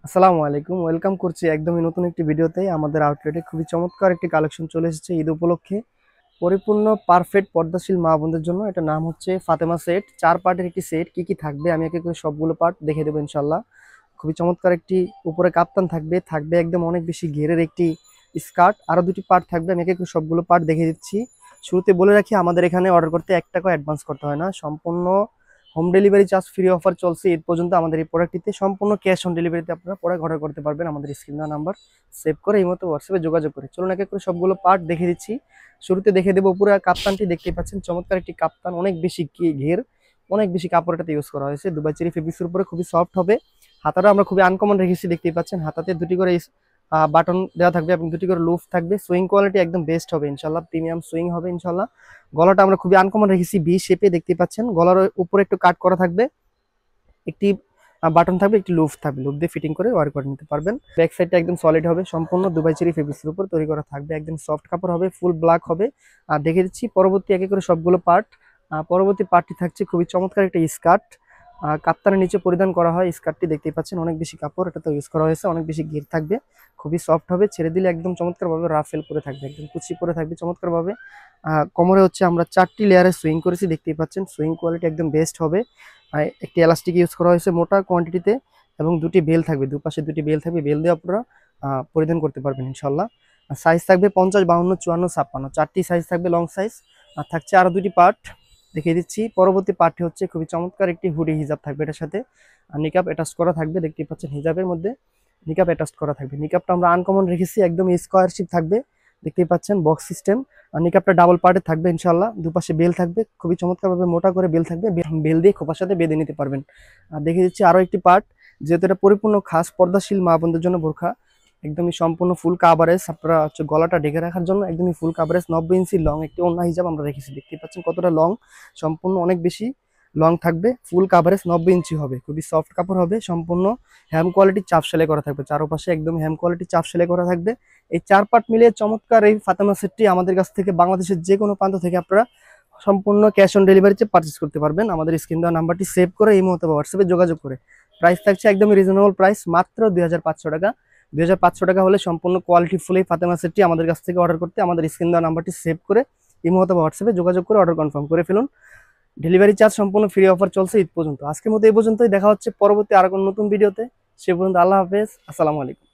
আসসালামু আলাইকুম, ওয়েলকাম করছি একদমই নতুন একটি ভিডিওতে। আমাদের আউটলেটে খুবই চমৎকার একটি কালেকশন চলে এসেছে ঈদ উপলক্ষে। পরিপূর্ণ পারফেক্ট পর্দাশীল মা বোনদের জন্য। এটা নাম হচ্ছে ফাতেমা সেট, 4 পার্টের একটি সেট। কি কি থাকবে আমি একে করে সবগুলো পার্ট দেখে দেবো ইনশাল্লাহ। খুবই চমৎকার একটি উপরে কাপ্তান থাকবে, থাকবে একদম অনেক বেশি ঘেরের একটি স্কার্ট, আরো দুটি পার্ট থাকবে। আমি একে করে সবগুলো পার্ট দেখে দিচ্ছি। শুরুতে বলে রাখি, আমাদের এখানে অর্ডার করতে 1 টাকা অ্যাডভান্স করতে হয় না। সম্পূর্ণ home delivery charge free offer চলছে ঈদ পর্যন্ত আমাদের এই প্রোডাক্টটিতে। সম্পূর্ণ ক্যাশ অন ডেলিভারিতে আপনারা প্রোডাক্ট অর্ডার করতে পারবেন আমাদের স্ক্রিন দেওয়া নাম্বার সেভ করে এই মতো হোয়াটসঅ্যাপে যোগাযোগ করে। চলুন এক এক করে সবগুলো পার্ট দেখে দিচ্ছি। শুরুতে দেখে দেবো উপরে কাপ্তানটি। দেখতেই পাচ্ছেন চমৎকার একটি কাপ্তান, অনেক বেশি ঘের, অনেক বেশি কাপড় এটাতে ইউজ করা হয়েছে। দুবাই চেরি ফেব্রিক্সের উপরে খুবই সফট হবে। হাতাটা আমরা খুবই আনকমন রেখেছি, দেখতেই পাচ্ছেন। হাতাতে দুটি করে বাটন দেওয়া থাকবে এবং দুটি করে লুফ থাকবে। সুইং কোয়ালিটি একদম বেস্ট হবে ইনশাল্লাহ, প্রিমিয়াম সুইং হবে ইনশাল্লাহ। গলাটা আমরা খুবই আনকমন রেখেছি ভি শেপে, দেখতেই পাচ্ছেন। গলার উপরে একটু কাট করা থাকবে, একটি বাটন থাকবে, একটি লুফ থাকবে। লুফ দিয়ে ফিটিং করে ওয়ার করে নিতে পারবেন। ব্যাক সাইডটা একদম সলিড হবে, সম্পূর্ণ দুবাই চেরি ফেব্রিক্সের উপর তৈরি করা থাকবে। একদম সফট কাপড় হবে, ফুল ব্ল্যাক হবে। আর দেখে দিচ্ছি পরবর্তী একে করে সবগুলো পার্ট। পরবর্তী পার্টটি থাকছে খুবই চমৎকার একটা স্কার্ট। কাপ্তানের নিচে পরিধান করা হয় স্কার্টটি, দেখতেই পাচ্ছেন। অনেক বেশি কাপড় এটাতে ইউজ করা হয়েছে, অনেক বেশি ঘের থাকবে, খুবই সফট হবে। ছেড়ে দিলে একদম চমৎকারভাবে রাফেল করে থাকবে, একদম কুচি করে থাকবে চমৎকারভাবে। কোমরে হচ্ছে আমরা 4টি লেয়ারে সুইং করেছি, দেখতেই পাচ্ছেন। সুইং কোয়ালিটি একদম বেস্ট হবে। একটি এলাস্টিক ইউজ করা হয়েছে মোটা কোয়ান্টিটিতে এবং দুটি বেল থাকবে, দুপাশে দুটি বেল থাকবে। বেল দিয়ে আপনারা পরিধান করতে পারবেন ইনশাল্লাহ। সাইজ থাকবে 50, 52, 54, 56, 4টি সাইজ থাকবে, লং সাইজ। আর থাকছে আরো দুটি পার্ট দেখিয়ে দিচ্ছি। পরবর্তী পার্টটি হচ্ছে খুবই চমৎকার একটি হুডি হিজাব থাকবে এটার সাথে। আর নিকাব অ্যাটাচ করা থাকবে, দেখতেই পাচ্ছেন। হিজাবের মধ্যে নিকাব অ্যাটাচ করা থাকবে। নিকাবটা আমরা আনকমন রেখেছি, একদম স্কোয়ার শেপ থাকবে, দেখতেই পাচ্ছেন, বক্স সিস্টেম। আর নিকাবটা ডাবল পার্টে থাকবে ইনশাল্লাহ। দুপাশে বেল থাকবে, খুবই চমৎকারভাবে মোটা করে বেল থাকবে। বেল দিয়ে খোপার সাথে বেঁধে নিতে পারবেন। আর দেখিয়ে দিচ্ছি আরো একটি পার্ট, যেহেতু এটা পরিপূর্ণ খাস পর্দাশীল মা বোনদের জন্য বোরখা। একদমই সম্পূর্ণ ফুল কাভারেজ, আপনারা হচ্ছে গলাটা ঢেকে রাখার জন্য একদমই ফুল কাভারেজ 90 ইঞ্চি লং একটি ওড়না হিসাব আমরা রেখেছি, দেখতেই পাচ্ছেন কতটা লং। সম্পূর্ণ অনেক বেশি লং থাকবে, ফুল কাভারেজ 90 ইঞ্চি হবে, খুবই সফট কাপড় হবে। সম্পূর্ণ হ্যাম কোয়ালিটি চাপ সেলাই করা থাকবে, চারপাশে একদম হ্যাম কোয়ালিটি চাপ সেলাই করা থাকবে। এই 4 পার্ট মিলিয়ে চমৎকার এই ফাতেমা সেটটি আমাদের কাছ থেকে বাংলাদেশের যে কোনো প্রান্ত থেকে আপনারা সম্পূর্ণ ক্যাশ অন ডেলিভারিতে পারচেস করতে পারবেন। আমাদের স্ক্রিন দেওয়া নাম্বারটি সেভ করে এই মুহূর্তে হোয়াটসঅ্যাপে যোগাযোগ করে। প্রাইস থাকছে একদমই রিজনেবল প্রাইস, মাত্র 2500 টাকা। 2500 টাকা হলে সম্পূর্ণ কোয়ালিটি ফুল এই ফাতেমা সেটটি আমাদের কাছ থেকে অর্ডার করতে আমাদের স্ক্রিন দেওয়া নাম্বারটি সেভ করে এই মুহূর্তে হোয়াটসঅ্যাপে যোগাযোগ করে অর্ডার কনফার্ম করে ফেলুন। ডেলিভারি চার্জ সম্পূর্ণ ফ্রি অফার চলছে ঈদ পর্যন্ত। আজকের মতো এই পর্যন্তই, দেখা হচ্ছে পরবর্তী আর কোনো নতুন ভিডিওতে। সে পর্যন্ত আল্লাহ হাফেজ, আসসালামু আলাইকুম।